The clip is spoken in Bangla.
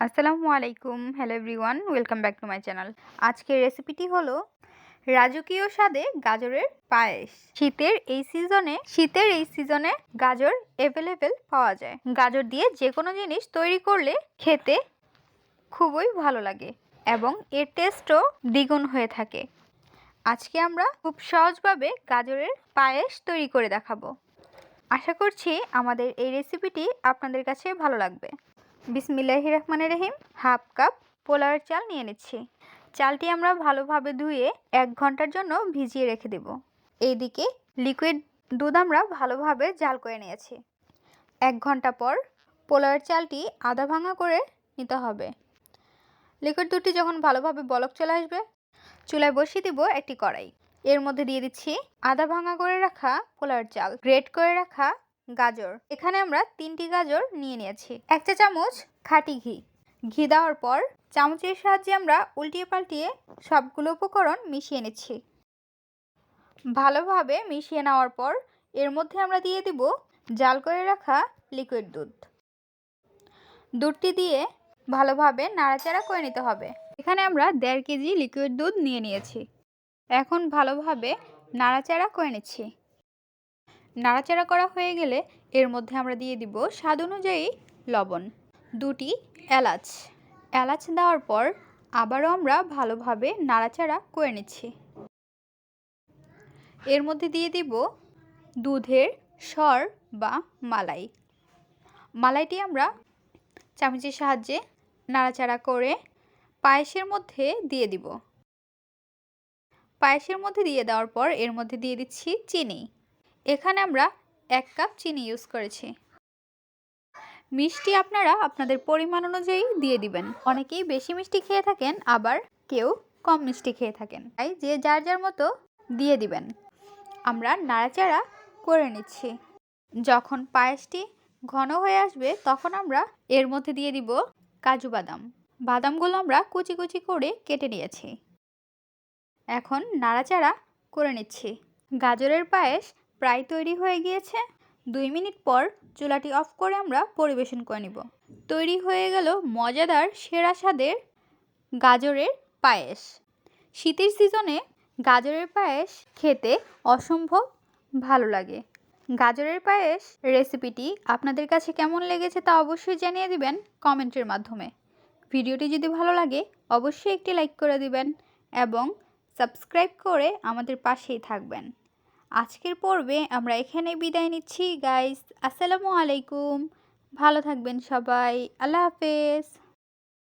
আসসালামু আলাইকুম, hello everyone, welcome back to my channel. আজকের রেসিপিটি হলো রাজকীয় স্বাদে গাজরের পায়েস। শীতের এই সিজনে গাজর অ্যাভেলেবেল পাওয়া যায়। গাজর দিয়ে যে কোনো জিনিস তৈরি করলে খেতে খুবই ভালো লাগে এবং এর টেস্টও দ্বিগুণ হয়ে থাকে। আজকে আমরা খুব সহজভাবে গাজরের পায়েস তৈরি করে দেখাবো। আশা করছি আমাদের এই রেসিপিটি আপনাদের কাছে ভালো লাগবে। বিসমিল্লাহির রহমানির রহিম। হাফ কাপ পোলাওয়ের চাল নিয়ে নিচ্ছি। চালটি আমরা ভালোভাবে ধুয়ে 1 ঘন্টার জন্য ভিজিয়ে রেখে দেব। এইদিকে লিকুইড দুধ আমরা ভালোভাবে জাল করে নিয়েছি। 1 ঘন্টা পর পোলাওয়ের চালটি আধা ভাঙা করে নিতে হবে। লিকুইড দুধটি যখন ভালোভাবে বলক চলে আসবে, চুলায় বসিয়ে দিব একটি কড়াই। এর মধ্যে দিয়ে দিচ্ছি আধা ভাঙা করে রাখা পোলাওয়ের চাল, গ্রেট করে রাখা গাজর। এখানে আমরা 3টি গাজর নিয়ে নিয়েছি। 1 চা চামচ খাঁটি ঘি। ঘি দেওয়ার পর চামচের সাহায্যে আমরা উল্টিয়ে পাল্টিয়ে সবগুলো উপকরণ মিশিয়ে নিচ্ছি। ভালোভাবে মিশিয়ে নেওয়ার পর এর মধ্যে আমরা দিয়ে দিব জাল করে রাখা লিকুইড দুধ। দুধটি দিয়ে ভালোভাবে নাড়াচাড়া করে নিতে হবে। এখানে আমরা 1.5 কেজি লিকুইড দুধ নিয়ে নিয়েছি। এখন ভালোভাবে নাড়াচাড়া করে নিচ্ছি। নাড়াচাড়া করা হয়ে গেলে এর মধ্যে আমরা দিয়ে দিব স্বাদ অনুযায়ী লবণ, 2টি এলাচ দেওয়ার পর আবারও আমরা ভালোভাবে নাড়াচাড়া করে নিচ্ছি। এর মধ্যে দিয়ে দিব দুধের সর বা মালাইটি আমরা চামচের সাহায্যে নাড়াচাড়া করে পায়েসের মধ্যে দিয়ে দিব। পায়েসের মধ্যে দিয়ে দেওয়ার পর এর মধ্যে দিয়ে দিচ্ছি চিনি। এখানে আমরা 1 কাপ চিনি ইউজ করেছি। মিষ্টি আপনারা আপনাদের পরিমাণ অনুযায়ী দিয়ে দিবেন। অনেকেই বেশি মিষ্টি খেয়ে থাকেন, আবার কেউ কম মিষ্টি খেয়ে থাকেন, তাই যে যার মতো দিয়ে দিবেন। আমরা নাড়াচাড়া করে নিচ্ছি। যখন পায়েসটি ঘন হয়ে আসবে তখন আমরা এর মধ্যে দিয়ে দিব কাজু বাদাম। বাদামগুলো আমরা কুচি কুচি করে কেটে নিয়েছি। এখন নাড়াচাড়া করে নিচ্ছি। গাজরের পায়েস প্রায় তৈরি হয়ে গিয়েছে। 2 মিনিট পর চুলাটি অফ করে আমরা পরিবেশন করে নিব। তৈরি হয়ে গেল মজাদার সেরা স্বাদের গাজরের পায়েস। শীতের সিজনে গাজরের পায়েস খেতে অসম্ভব ভালো লাগে। গাজরের পায়েস রেসিপিটি আপনাদের কাছে কেমন লেগেছে তা অবশ্যই জানিয়ে দিবেন কমেন্টের মাধ্যমে। ভিডিওটি যদি ভালো লাগে অবশ্যই একটি লাইক করে দিবেন এবং সাবস্ক্রাইব করে আমাদের পাশেই থাকবেন। আজকের পর্বে আমরা এখানে বিদায় নিচ্ছি গাইস। আসসালামু আলাইকুম, ভালো থাকবেন সবাই, আল্লাহ হাফেজ।